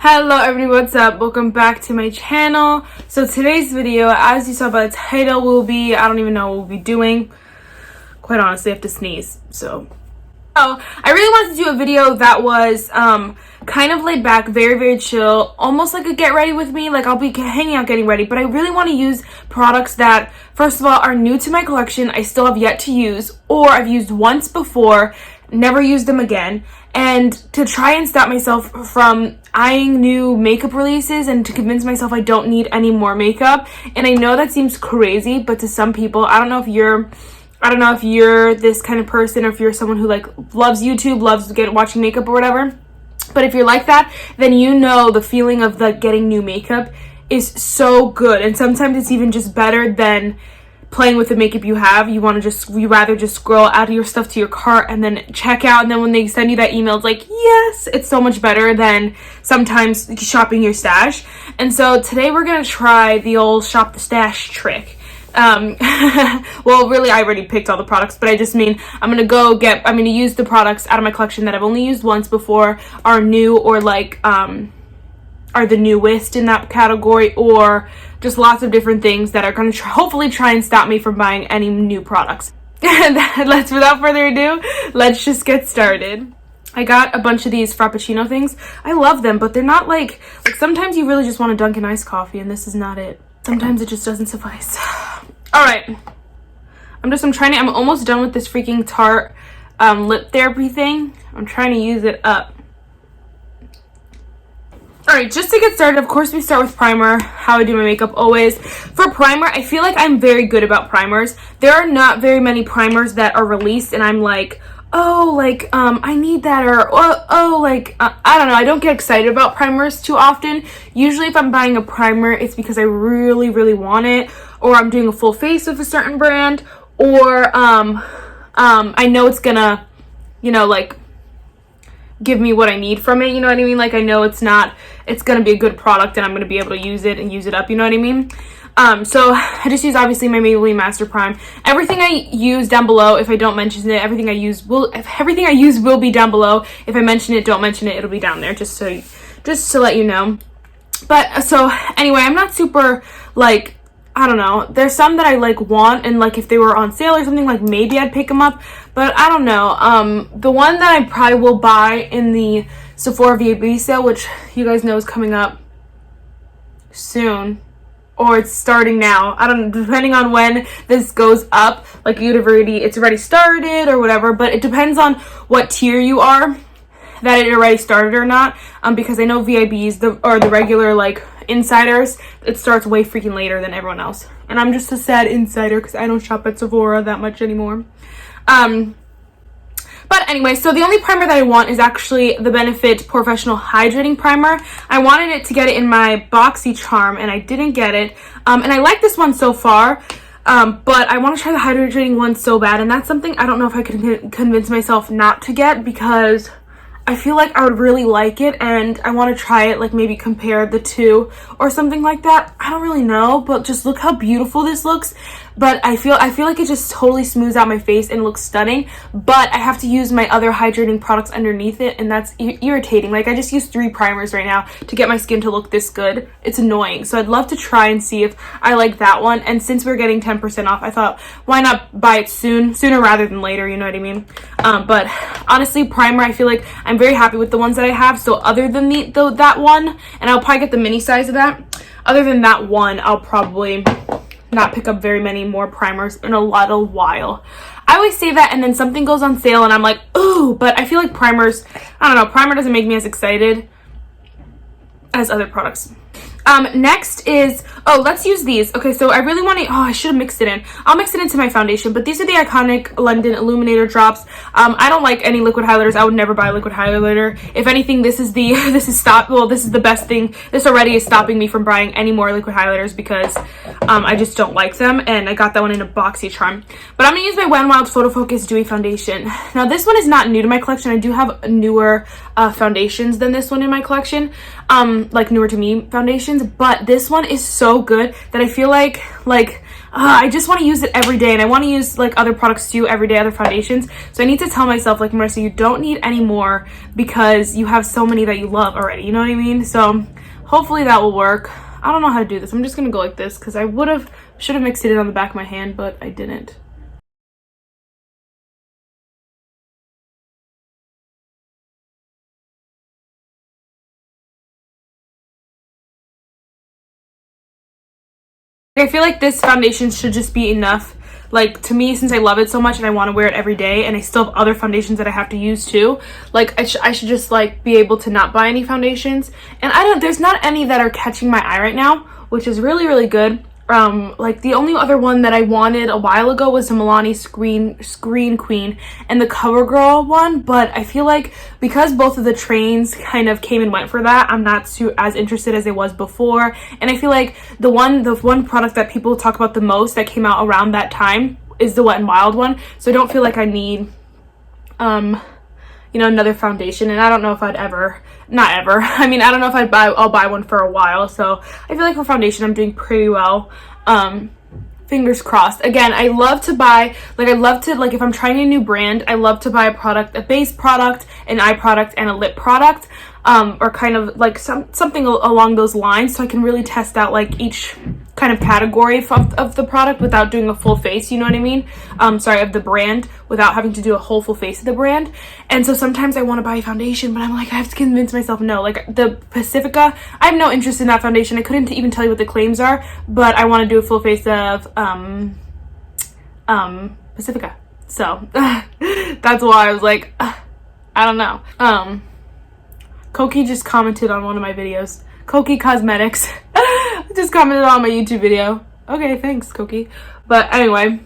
Hello everybody, what's up? Welcome back to my channel. So today's video, as you saw by the title, will be, I don't even know what we'll be doing. Quite honestly, I have to sneeze, so. I really wanted to do a video that was kind of laid back, very chill, almost like a get ready with me. Like I'll be hanging out getting ready, but I really want to use products that, first of all, are new to my collection, I still have yet to use, or I've used once before, never used them again, and to try and stop myself from eyeing new makeup releases and to convince myself I don't need any more makeup. And I know that seems crazy, but to some people, I don't know if you're this kind of person, or if you're someone who like loves YouTube, loves watching makeup or whatever, but if you're like that, then you know the feeling of the getting new makeup is so good. And sometimes it's even just better than playing with the makeup you have. You rather just scroll out of your stuff to your cart and then check out, and then when they send you that email, it's like, yes, it's so much better than sometimes shopping your stash. And so today we're gonna try the old shop the stash trick. Well, really, I already picked all the products, but I just mean I'm gonna use the products out of my collection that I've only used once before, are new, or like are the newest in that category, or just lots of different things that are going to hopefully try and stop me from buying any new products. Without further ado, let's just get started. I got a bunch of these Frappuccino things. I love them, but they're not like sometimes you really just want a Dunkin' iced coffee, and this is not it. Sometimes it just doesn't suffice. All right, I'm almost done with this freaking Tarte lip therapy thing. I'm trying to use it up. Alright, just to get started, of course we start with primer, how I do my makeup always. For primer, I feel like I'm very good about primers. There are not very many primers that are released and I'm like, I need that, or I don't know, I don't get excited about primers too often. Usually if I'm buying a primer, it's because I really want it, or I'm doing a full face of a certain brand, or I know it's gonna, give me what I need from it, you know what I mean? Like I know it's gonna be a good product and I'm gonna be able to use it and use it up, you know what I mean? So I just use obviously my Maybelline Master Prime. Everything I use down below, if I don't mention it, everything I use will be down below. If I mention it, don't mention it, it'll be down there, just to let you know. But so anyway, I'm not super like, I don't know, there's some that I like want, and like if they were on sale or something, like maybe I'd pick them up, but I don't know. The one that I probably will buy in the Sephora VAB sale, which you guys know is coming up soon, or it's starting now, I don't know, depending on when this goes up, like it's already started or whatever, but it depends on what tier you are, that it already started or not, because I know VIBs, the regular like insiders, it starts way freaking later than everyone else, and I'm just a sad insider because I don't shop at Sephora that much anymore. But anyway, so the only primer that I want is actually the Benefit Porefessional Hydrating Primer. I wanted it to get it in my Boxy Charm, and I didn't get it, and I like this one so far, but I want to try the hydrating one so bad, and that's something I don't know if I could convince myself not to get, because I feel like I would really like it, and I want to try it, like maybe compare the two or something like that. I don't really know, but just look how beautiful this looks. But I feel like it just totally smooths out my face and looks stunning, but I have to use my other hydrating products underneath it, and that's irritating. Like I just use 3 primers right now to get my skin to look this good. It's annoying. So I'd love to try and see if I like that one, and since we're getting 10% off, I thought why not buy it sooner rather than later, you know what I mean? But honestly, primer, I feel like I'm very happy with the ones that I have. So other than that one, and I'll probably get the mini size of that, other than that one, I'll probably not pick up very many more primers in a little while. I always say that, and then something goes on sale and I'm like, ooh, but I feel like primers, I don't know, primer doesn't make me as excited as other products. Next is, let's use these. Okay, so I really want to, I should have mixed it in. I'll mix it into my foundation, but these are the iconic London Illuminator drops. I don't like any liquid highlighters. I would never buy a liquid highlighter. If anything, this is the best thing. This already is stopping me from buying any more liquid highlighters because I just don't like them, and I got that one in a Boxy Charm. But I'm gonna use my Wet n Wild Photofocus Dewy foundation. Now this one is not new to my collection. I do have newer foundations than this one in my collection, like newer to me foundations, but this one is so good that I feel like I just want to use it every day, and I want to use like other products too every day, other foundations. So I need to tell myself, like, Marissa, you don't need any more because you have so many that you love already, you know what I mean? So hopefully that will work. I don't know how to do this. I'm just gonna go like this because I should have mixed it in on the back of my hand, but I didn't. I feel like this foundation should just be enough, like, to me, since I love it so much and I want to wear it every day, and I still have other foundations that I have to use too. Like, I should just like be able to not buy any foundations, and there's not any that are catching my eye right now, which is really, really good. Like the only other one that I wanted a while ago was the Milani Screen Queen and the CoverGirl one, but I feel like because both of the trains kind of came and went for that, I'm not as interested as I was before. And I feel like the one product that people talk about the most that came out around that time is the Wet n Wild one, so I don't feel like I need you know, another foundation, and I don't know if I'd ever, not ever, I mean, I don't know if I'll buy one for a while. So I feel like for foundation I'm doing pretty well. Fingers crossed. Again, I love to buy, like, if I'm trying a new brand, I love to buy a product, a base product, an eye product, and a lip product, or kind of like something along those lines, so I can really test out like each kind of category of the product without doing a full face, you know what I mean? Sorry, of the brand, without having to do a whole full face of the brand. And so sometimes I want to buy a foundation, but I'm like, I have to convince myself no. Like the Pacifica, I have no interest in that foundation. I couldn't even tell you what the claims are, but I want to do a full face of Pacifica. So that's why I was like, I don't know. Kokie just commented on one of my videos. Kokie Cosmetics just commented on my YouTube video. Okay, thanks, Kokie. But anyway,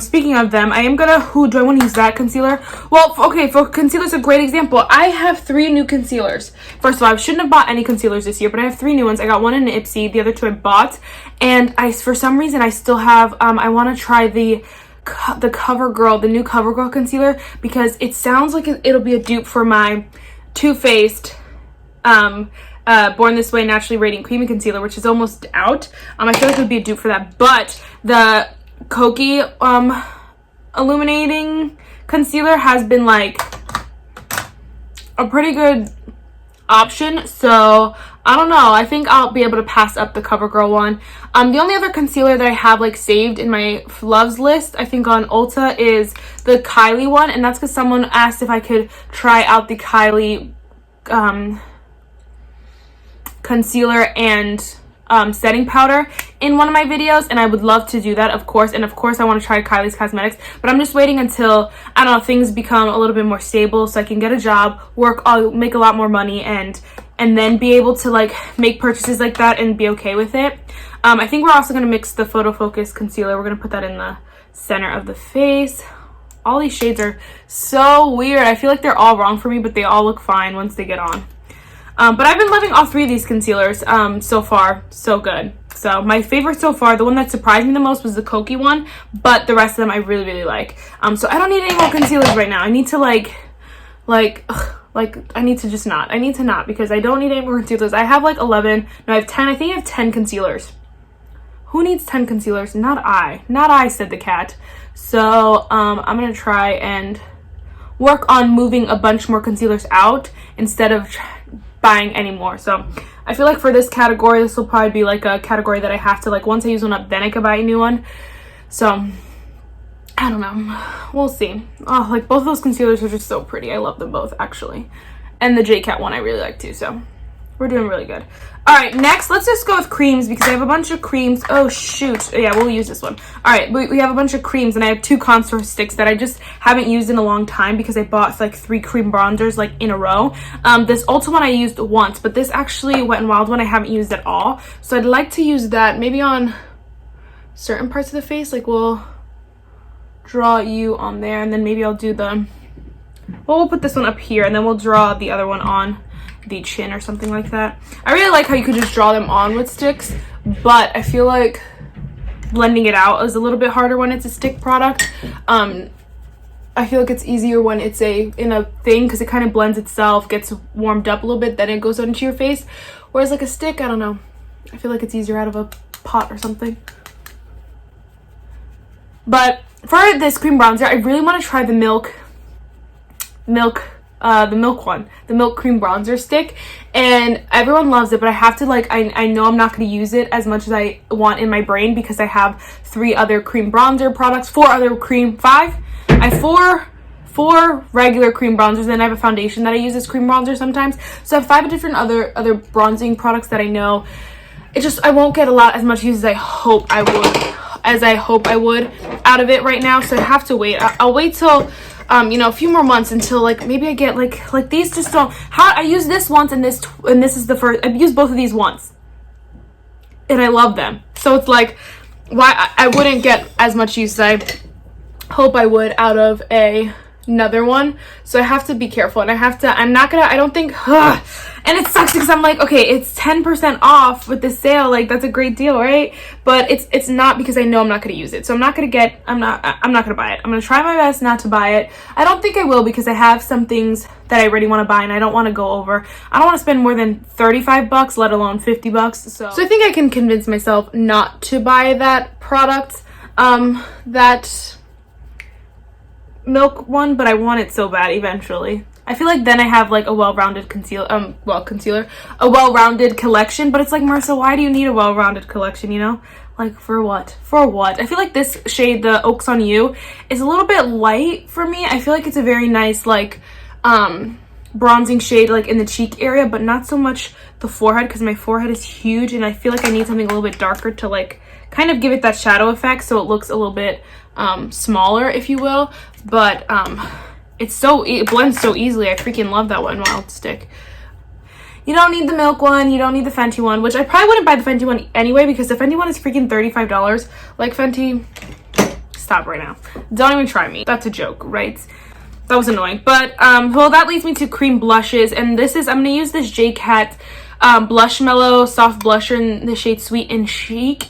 speaking of them, I am gonna, do I want to use that concealer? Well, okay, for concealer's a great example. I have 3 new concealers. First of all, I shouldn't have bought any concealers this year, but I have 3 new ones. I got one in Ipsy, the other 2 I bought, and for some reason, I still have, I want to try the CoverGirl, the new CoverGirl concealer, because it sounds like it'll be a dupe for my Too Faced Born This Way Naturally Radiant Creamy Concealer, which is almost out. I feel like it would be a dupe for that, but the Kokie Illuminating Concealer has been like a pretty good option, so I don't know. I think I'll be able to pass up the CoverGirl one. The only other concealer that I have like saved in my loves list, I think on Ulta, is the Kylie one, and that's because someone asked if I could try out the Kylie concealer and setting powder in one of my videos, and I would love to do that, of course. And of course I want to try Kylie's Cosmetics, but I'm just waiting until, I don't know, things become a little bit more stable so I can get a job, I'll make a lot more money, and then be able to like make purchases like that and be okay with it. I think we're also going to mix the Photofocus concealer. We're going to put that in the center of the face. All these shades are so weird. I feel like they're all wrong for me, but they all look fine once they get on. But I've been loving all 3 of these concealers so far. So good. So my favorite so far, the one that surprised me the most, was the Kokie one, but the rest of them I really, really like. So I don't need any more concealers right now. I need to I need to just not. I need to not, because I don't need any more concealers. I have like 11. No, I have 10. I think I have 10 concealers. Who needs 10 concealers? Not I. Not I, said the cat. So I'm going to try and work on moving a bunch more concealers out instead of buying any more. So I feel like for this category, this will probably be like a category that I have to, like, once I use one up, then I can buy a new one. So I don't know, we'll see. Oh, like, both of those concealers are just so pretty. I love them both, actually. And the J.cat one I really like too, so we're doing really good. All right, next, let's just go with creams, because I have a bunch of creams. Oh, shoot. Yeah, we'll use this one. All right, we have a bunch of creams, and I have 2 contour sticks that I just haven't used in a long time because I bought like 3 cream bronzers like in a row. This Ulta one I used once, but this actually Wet n Wild one I haven't used at all. So I'd like to use that maybe on certain parts of the face. Like, we'll draw you on there, and then maybe I'll do the, well, we'll put this one up here, and then we'll draw the other one on the chin or something like that. I really like how you could just draw them on with sticks, but I feel like blending it out is a little bit harder when it's a stick product. I feel like it's easier when it's in a thing, because it kind of blends itself, gets warmed up a little bit, then it goes into your face. Whereas like a stick, I don't know, I feel like it's easier out of a pot or something. But for this cream bronzer, I really want to try the milk one, the milk cream bronzer stick, and everyone loves it, but I have to, like, I know I'm not going to use it as much as I want in my brain because I have 3 other cream bronzer products, 4 other cream, 5, I have 4 regular cream bronzers, and I have a foundation that I use as cream bronzer sometimes, so I have 5 different other bronzing products that I know I won't get as much use as I hope I would out of it right now, so I have to wait. I'll wait till you know, a few more months until, like, maybe I get like these just don't, I used this once, and this is the first, I've used both of these once and I love them, so it's like, why I wouldn't get as much use as I hope I would out of another one. So I have to be careful, and I don't think and it sucks because I'm like, okay, it's 10% off with the sale, like, that's a great deal, right? But it's not, because I know I'm not going to use it, so I'm not going to buy it. I'm going to try my best not to buy it. I don't think I will, because I have some things that I really want to buy, and I don't want to go over, I don't want to spend more than 35 bucks, let alone 50 bucks. So I think I can convince myself not to buy that product, that milk one, but I want it so bad eventually. I feel like then I have, like, a well-rounded concealer, a well-rounded collection, but it's like, Marissa, why do you need a well-rounded collection, you know? Like, for what? For what? I feel like this shade, the Oaks on You, is a little bit light for me. I feel like it's a very nice, like, bronzing shade, like, in the cheek area, but not so much the forehead, because my forehead is huge, and I feel like I need something a little bit darker to, like, kind of give it that shadow effect, so it looks a little bit smaller, if you will. But it blends so easily. I freaking love that one, Wild Stick. You don't need the milk one, you don't need the Fenty one, which I probably wouldn't buy the Fenty one anyway, because the Fenty one is freaking $35. Like, Fenty, stop right now. Don't even try me. That's a joke, right? That was annoying. But well, that leads me to cream blushes, and I'm gonna use this J.cat Blush-Mallow soft blusher in the shade Sweet and Chic.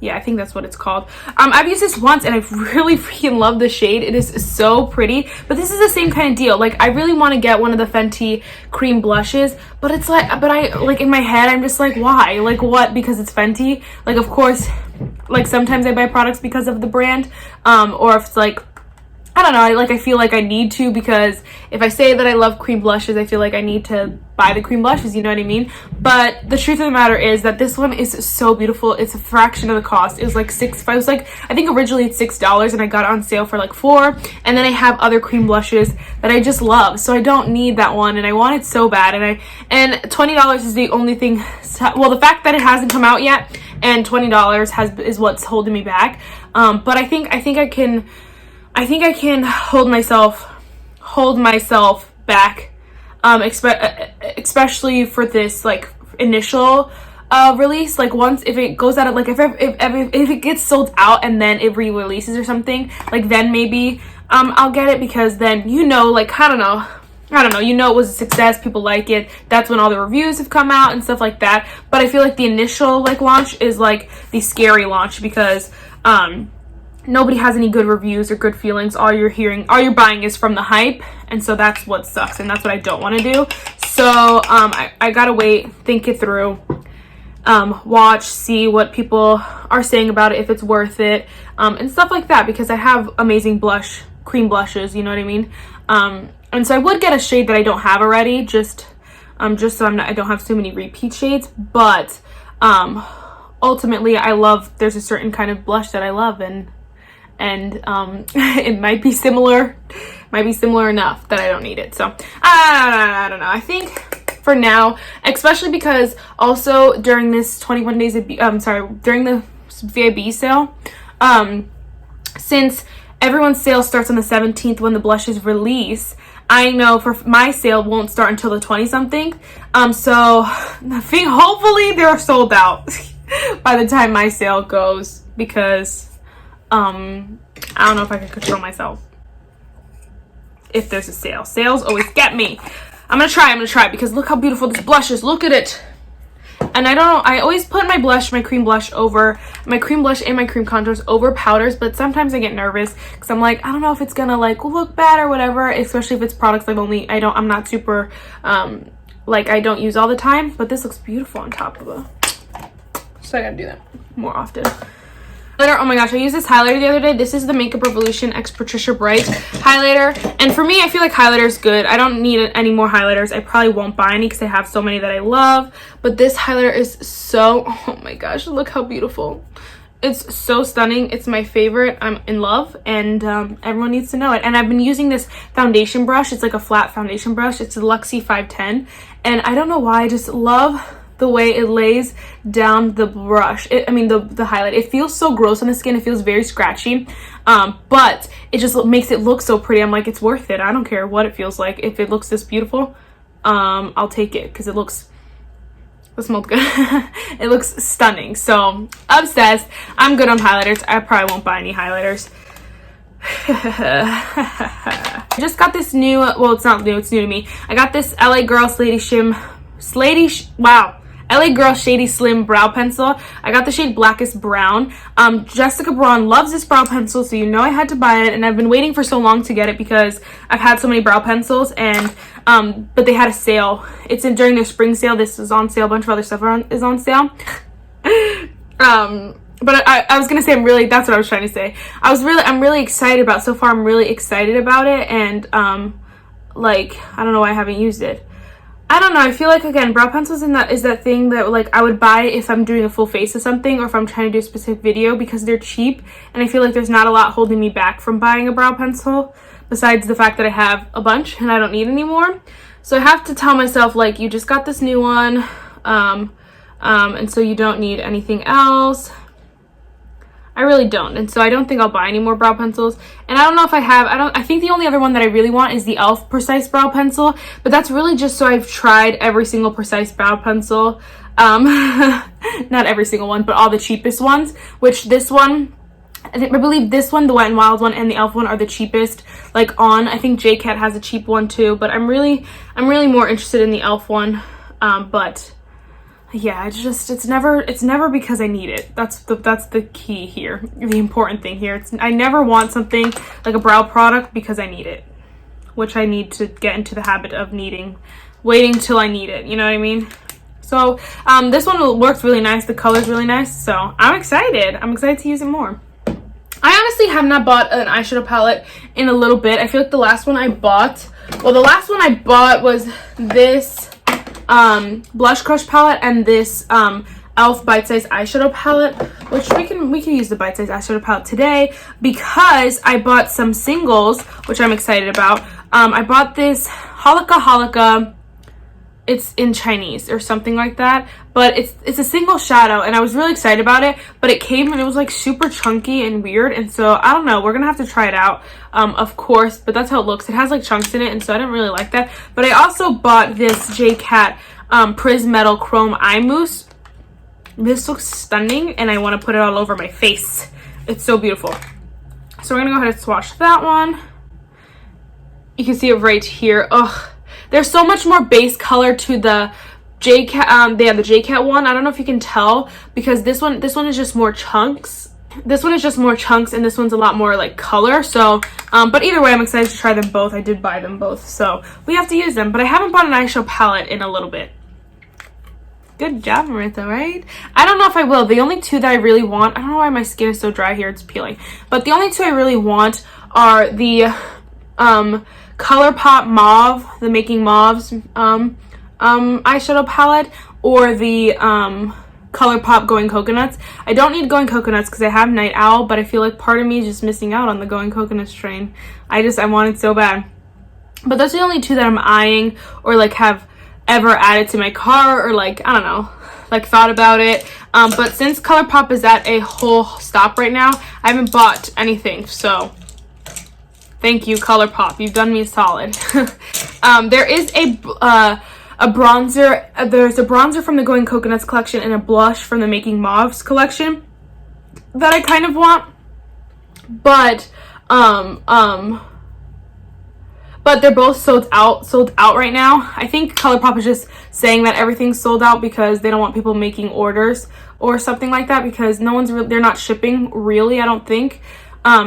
Yeah, I think that's what it's called. I've used this once, and I really freaking love the shade. It is so pretty, but this is the same kind of deal. Like, I really want to get one of the Fenty cream blushes, but it's like, in my head, I'm just like, why? Like, what? Because it's Fenty? Like, of course, like, sometimes I buy products because of the brand, or if it's like, I don't know, I feel like I need to, because if I say that I love cream blushes, I feel like I need to buy the cream blushes, you know what I mean? But the truth of the matter is that this one is so beautiful. It's a fraction of the cost. It was like I think originally it's $6, and I got it on sale for like $4, and then I have other cream blushes that I just love, so I don't need that one, and I want it so bad, and $20 is the only thing, well, the fact that it hasn't come out yet, and $20 is what's holding me back. But I think I can hold myself back, especially for this, like, initial release. Like, once, if it goes out of, like, if it gets sold out and then it re-releases or something, like, then maybe I'll get it, because then, you know, like, I don't know, you know, it was a success, people like it, that's when all the reviews have come out and stuff like that. But I feel like the initial, like, launch is like the scary launch, because nobody has any good reviews or good feelings. All you're buying is from the hype, and so that's what sucks, and that's what I don't want to do. So I gotta wait, think it through, watch, see what people are saying about it, if it's worth it, and stuff like that, because I have amazing cream blushes, you know what I mean? And so I would get a shade that I don't have already, just so I don't have so many repeat shades. But ultimately, there's a certain kind of blush that I love, and it might be similar enough that I don't need it. So I don't know. I think for now, especially because also during this 21 days of during the VIB sale, since everyone's sale starts on the 17th when the blushes release, I know for my sale won't start until the 20-something. So I think hopefully they're sold out by the time my sale goes, because I don't know if I can control myself if there's a sale. Sales always get me. I'm gonna try, because look how beautiful this blush is. Look at it. And I don't know, I always put my cream blush and my cream contours over powders, but sometimes I get nervous because I'm like, I don't know if it's gonna, like, look bad or whatever, especially if it's products I'm not super like, I don't use all the time. But this looks beautiful on top of it, so I gotta do that more often. Oh my gosh, I used this highlighter the other day. This is the Makeup Revolution X Patricia Bright highlighter. And for me, I feel like highlighter is good. I don't need any more highlighters. I probably won't buy any because I have so many that I love. But this highlighter is so, oh my gosh, look how beautiful. It's so stunning. It's my favorite. I'm in love, and everyone needs to know it. And I've been using this foundation brush. It's like a flat foundation brush. It's a Luxie 510. And I don't know why, I just love the way it lays down the brush. The highlight. It feels so gross on the skin. It feels very scratchy, but it just makes it look so pretty. I'm like, it's worth it. I don't care what it feels like. If it looks this beautiful, I'll take it because it smells good. It looks stunning. So obsessed. I'm good on highlighters. I probably won't buy any highlighters. I just got this new, well, it's not new, it's new to me. I got this LA Girl LA Girl Shady Slim Brow Pencil. I got the shade Blackest Brown. Jessica Braun loves this brow pencil, so you know I had to buy it, and I've been waiting for so long to get it because I've had so many brow pencils, and but they had a sale. It's during their spring sale. This is on sale. A bunch of other stuff is on sale. But I was gonna say that's what I was trying to say. I'm really excited about, so far I'm really excited about it, and like, I don't know why I haven't used it. I don't know, I feel like, again, brow pencils is that thing that, like, I would buy if I'm doing a full face of something, or if I'm trying to do a specific video, because they're cheap, and I feel like there's not a lot holding me back from buying a brow pencil, besides the fact that I have a bunch and I don't need any more. So I have to tell myself, like, you just got this new one, and so you don't need anything else. I really don't, and so I don't think I'll buy any more brow pencils. And I don't know if I think the only other one that I really want is the e.l.f. Precise Brow Pencil, but that's really just so I've tried every single Precise Brow Pencil. Not every single one, but all the cheapest ones, which this one, I believe this one, the Wet n Wild one, and the e.l.f. one are the cheapest, like, on. I think J.cat has a cheap one too, but I'm really more interested in the e.l.f. one, but yeah, it's never because I need it. That's the key here, the important thing here. I never want something like a brow product because I need it, which I need to get into the habit of waiting till I need it, you know what I mean? So this one works really nice. The color's really nice, so I'm excited to use it more. I honestly have not bought an eyeshadow palette in a little bit. I feel like the last one I bought was this Blush Crush palette and this e.l.f. Bite Size eyeshadow palette, which we can use the Bite Size eyeshadow palette today because I bought some singles, which I'm excited about. I bought this Halika. It's in Chinese or something like that, but it's a single shadow, and I was really excited about it, but it came and it was like super chunky and weird, and so I don't know, we're gonna have to try it out, of course, but that's how it looks. It has like chunks in it, and so I didn't really like that. But I also bought this J.cat Prism Metal Chrome Eye Mousse. This looks stunning, and I want to put it all over my face. It's so beautiful. So we're gonna go ahead and swatch that one. You can see it right here. Ugh. There's so much more base color to the J.cat, the J.cat one. I don't know if you can tell, because this one is just more chunks. This one is just more chunks, and this one's a lot more like color. So, but either way, I'm excited to try them both. I did buy them both, so we have to use them. But I haven't bought an eyeshadow palette in a little bit. Good job, Maritha, right? I don't know if I will. The only two that I really want, I don't know why my skin is so dry here, it's peeling. But the only two I really want are the ColourPop Mauve, the Making Mauves eyeshadow palette, or the ColourPop Going Coconuts. I don't need Going Coconuts because I have Night Owl, but I feel like part of me is just missing out on the Going Coconuts train. I want it so bad. But those are the only two that I'm eyeing, or like have ever added to my car, or like, I don't know, like thought about it. But since ColourPop is at a whole stop right now, I haven't bought anything, so thank you, ColourPop. You've done me a solid. There is a bronzer. There's a bronzer from the Going Coconuts collection and a blush from the Making Mauves collection that I kind of want, but they're both sold out right now. I think ColourPop is just saying that everything's sold out because they don't want people making orders or something like that, because they're not shipping really, I don't think. I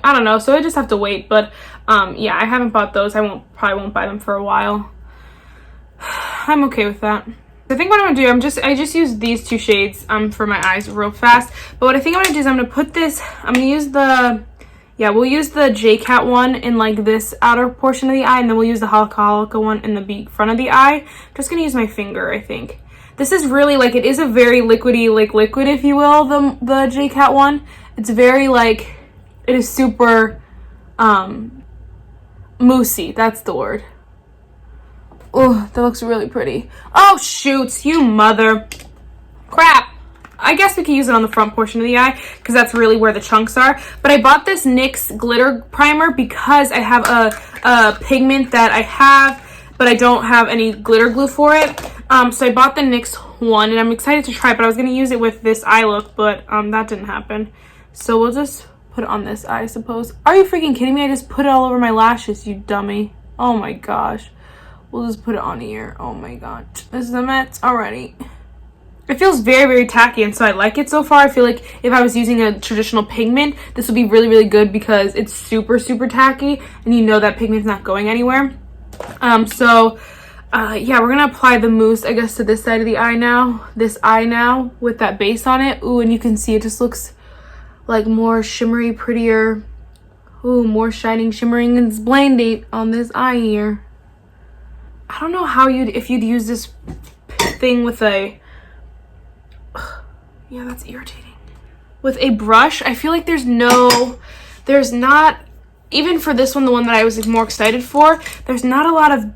don't know, so I just have to wait. But yeah, I haven't bought those. I probably won't buy them for a while. I'm okay with that. I think what I'm gonna do, I just use these two shades for my eyes real fast. But what I think I'm gonna do is I'm gonna put this, I'm gonna use the, yeah, we'll use the J.cat one in like this outer portion of the eye, and then we'll use the Halka one in the front of the eye. I'm just gonna use my finger, I think. This is really like, it is a very liquidy, like liquid, if you will, the J.cat one. It's very like, it is super moussey, that's the word. Oh, that looks really pretty. Oh shoot, you mother crap. I guess we could use it on the front portion of the eye because that's really where the chunks are. But I bought this NYX glitter primer because I have a pigment that I have, but I don't have any glitter glue for it. So I bought the NYX one, and I'm excited to try it, but I was going to use it with this eye look, but that didn't happen. So we'll just put it on this eye, I suppose. Are you freaking kidding me? I just put it all over my lashes, you dummy. Oh my gosh. We'll just put it on here. Oh my god. This is a mess already. It feels very, very tacky, and so I like it so far. I feel like if I was using a traditional pigment, this would be really, really good because it's super, super tacky, and you know that pigment's not going anywhere. Yeah, we're gonna apply the mousse, I guess, to this side of the eye now. This eye now with that base on it. Ooh, and you can see it just looks like more shimmery, prettier. Ooh, more shining, shimmering, and splendid on this eye here. I don't know how if you'd use this thing with a, yeah, that's irritating. With a brush, I feel like there's not, even for this one, the one that I was more excited for, there's not a lot of,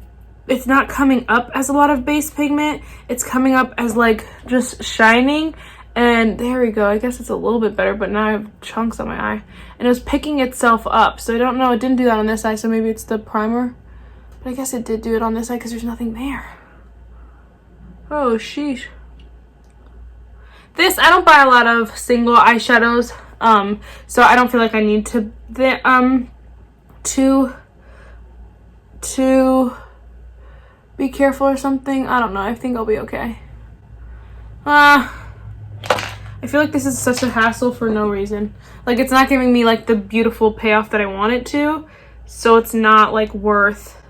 it's not coming up as a lot of base pigment. It's coming up as like just shining. And there we go. I guess it's a little bit better, but now I have chunks on my eye. And it was picking itself up. So I don't know. It didn't do that on this eye, so maybe it's the primer. But I guess it did do it on this eye because there's nothing there. Oh, sheesh. This, I don't buy a lot of single eyeshadows. So I don't feel like I need to be careful or something. I don't know. I think I'll be okay. I feel like this is such a hassle for no reason. Like, it's not giving me like the beautiful payoff that I want it to. So it's not like worth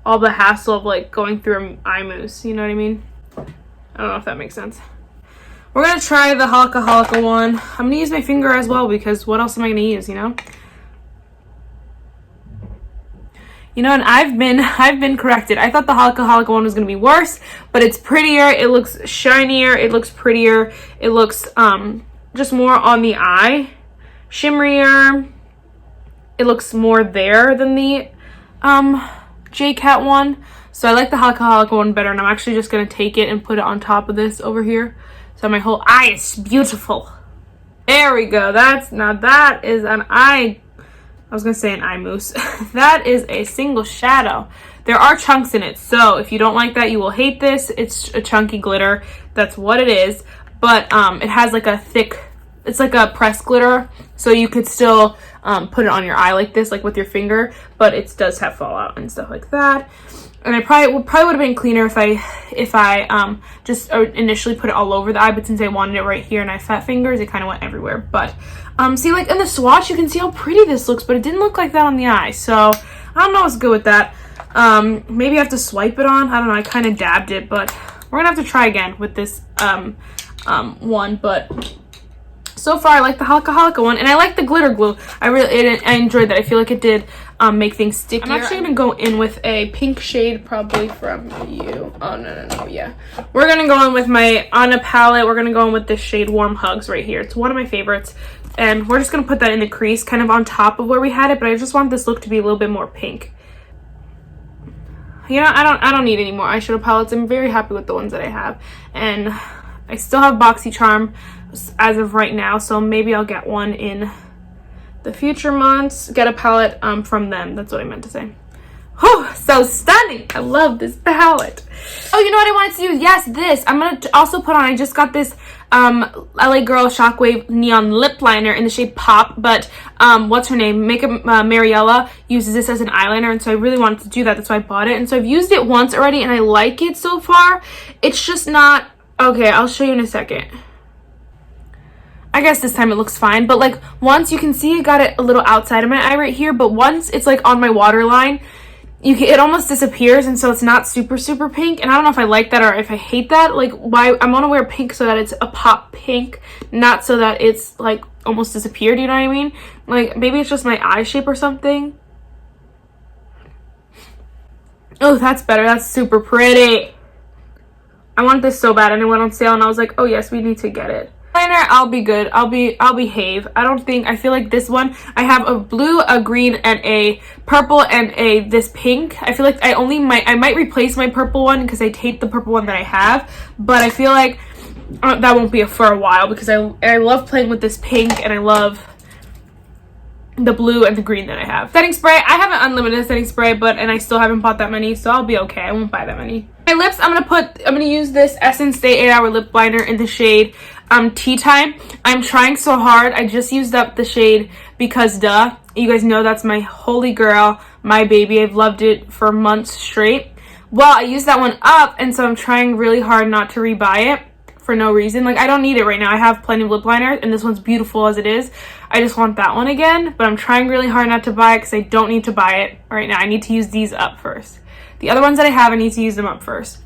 all the hassle of like going through an eye mousse. You know what I mean? I don't know if that makes sense. We're gonna try the Halka one. I'm gonna use my finger as well because what else am I gonna use, you know? You know, and I've been corrected. I thought the Halka one was gonna be worse, but it's prettier. It looks shinier. It looks prettier. It looks just more on the eye, shimmerier. It looks more there than the J.cat one. So I like the Halka one better, and I'm actually just gonna take it and put it on top of this over here. So my whole eye is beautiful. There we go. Now that is an eye. I was gonna say an eye mousse. That is a single shadow. There are chunks in it, so if you don't like that, you will hate this. It's a chunky glitter. That's what it is. But it has like a thick, it's like a pressed glitter, so you could still put it on your eye like this, like with your finger, but it does have fallout and stuff like that. And I probably would have been cleaner if I just initially put it all over the eye, but since I wanted it right here and I have fat fingers, it kind of went everywhere. But see, like in the swatch, you can see how pretty this looks, but it didn't look like that on the eye. So I don't know what's good with that. Maybe I have to swipe it on. I don't know. I kind of dabbed it, but we're gonna have to try again with this one. But so far, I like the Halka one, and I like the glitter glue. I enjoyed that. I feel like it did make things stickier. I'm actually gonna go in with a pink shade, probably from you. Oh no, yeah. We're gonna go in with my Anna palette. We're gonna go in with this shade Warm Hugs right here. It's one of my favorites, and we're just gonna put that in the crease, kind of on top of where we had it. But I just want this look to be a little bit more pink. You know, I don't need any more eyeshadow palettes. I'm very happy with the ones that I have, and I still have BoxyCharm as of right now, so maybe I'll get one in the future months. Get a palette from them. That's what I meant to say. Oh, so stunning. I love this palette. Oh, you know what I wanted to do? Yes, this. I'm going to also put on, I just got this LA Girl Shockwave Neon Lip Liner in the shade Pop, but what's her name? Mariella uses this as an eyeliner, and so I really wanted to do that. That's why I bought it. And so I've used it once already, and I like it so far. It's just not, okay, I'll show you in a second. I guess this time it looks fine, but like once you can see I got it a little outside of my eye right here, but once it's like on my waterline, it almost disappears, and so it's not super pink, and I don't know if I like that or if I hate that. Like, why I want to wear pink so that it's a pop pink, not so that it's like almost disappeared, you know what I mean? Like, maybe it's just my eye shape or something. Oh, that's better. That's super pretty. I want this so bad, and it went on sale, and I was like, oh yes, we need to get it. Liner, I'll be good. I'll behave. I feel like this one, I have a blue, a green, and a purple, and this pink. I feel like I might replace my purple one because I hate the purple one that I have, but I feel like that won't be for a while because I love playing with this pink, and I love the blue and the green that I have. Setting spray, I have an unlimited setting spray, and I still haven't bought that many, so I'll be okay. I won't buy that many. My lips, I'm gonna use this Essence Day 8-Hour Lip Liner in the shade Tea Time. I'm trying so hard. I just used up the shade because duh. You guys know that's my holy grail, my baby. I've loved it for months straight. Well, I used that one up, and so I'm trying really hard not to rebuy it for no reason. Like, I don't need it right now. I have plenty of lip liner, and this one's beautiful as it is. I just want that one again, but I'm trying really hard not to buy it because I don't need to buy it right now. I need to use these up first. The other ones that I have, I need to use them up first.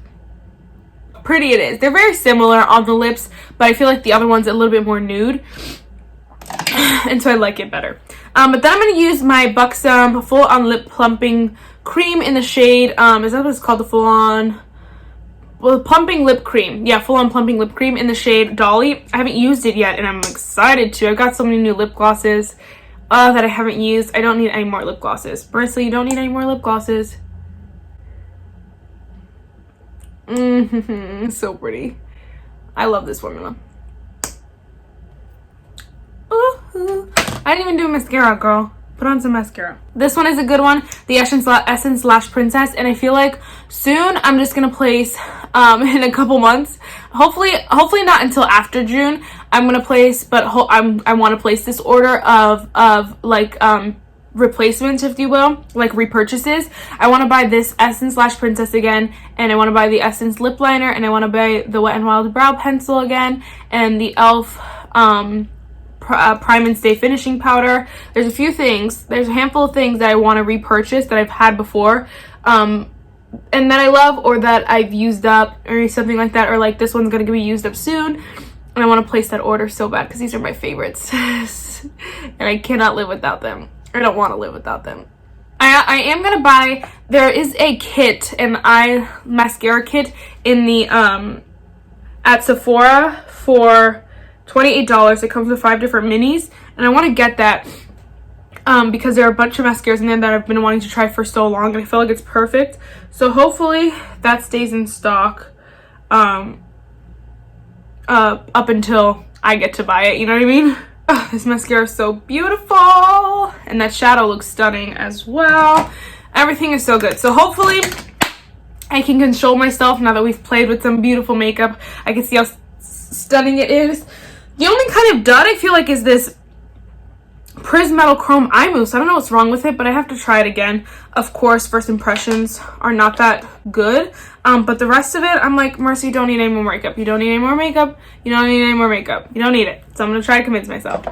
Pretty it is. They're very similar on the lips, but I feel like the other one's a little bit more nude, and so I like it better. But then I'm going to use my Buxom Full On Lip Plumping Cream in the shade, is that what it's called? The Full On... Well, Plumping Lip Cream. Yeah, Full On Plumping Lip Cream in the shade Dolly. I haven't used it yet, and I'm excited to. I've got so many new lip glosses that I haven't used. I don't need any more lip glosses. Marissa, you don't need any more lip glosses. So pretty. I love this formula. Ooh, I didn't even do mascara, girl. Put on some mascara. This one is a good one, the Essence Lash Princess, and I feel like soon I'm just gonna place in a couple months, hopefully not until after June, I'm gonna place, but I want to place this order of like replacements, if you will, like repurchases. I want to buy this Essence Lash Princess again, and I want to buy the Essence Lip Liner, and I want to buy the Wet n Wild Brow Pencil again, and the e.l.f. Prime and Stay Finishing Powder. There's a few things. There's a handful of things that I want to repurchase that I've had before, and that I love, or that I've used up, or something like that, or like this one's going to be used up soon, and I want to place that order so bad because these are my favorites, and I cannot live without them. I don't want to live without them. I am gonna buy, there is a kit, an eye mascara kit in the at Sephora for $28. It comes with 5 different minis, and I want to get that because there are a bunch of mascaras in there that I've been wanting to try for so long, and I feel like it's perfect. So hopefully that stays in stock up until I get to buy it, you know what I mean? Oh, this mascara is so beautiful, and that shadow looks stunning as well. Everything is so good. So hopefully I can control myself now that we've played with some beautiful makeup. I can see how stunning it is. The only kind of dud I feel like is this Metal Chrome eye mousse. I don't know what's wrong with it, but I have to try it again. Of course, first impressions are not that good. But the rest of it, I'm like, Mercy, you don't need any more makeup. You don't need any more makeup. You don't need any more makeup. You don't need it. So I'm going to try to convince myself.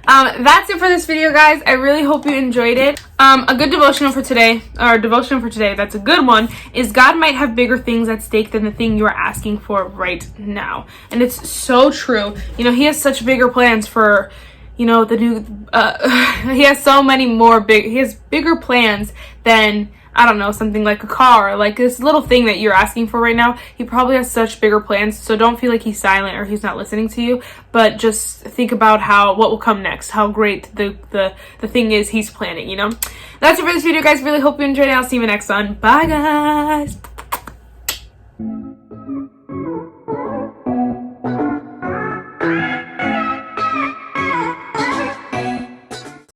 That's it for this video, guys. I really hope you enjoyed it. A good devotional for today, that's a good one, is God might have bigger things at stake than the thing you are asking for right now. And it's so true. You know, he has such bigger plans for, you know, the new, he has so many more he has bigger plans than, I don't know, something like a car, or like this little thing that you're asking for right now. He probably has such bigger plans, so don't feel like he's silent or he's not listening to you, but just think about what will come next, how great the thing is he's planning, you know? That's it for this video, guys. Really hope you enjoyed it. I'll see you in the next one. Bye, guys.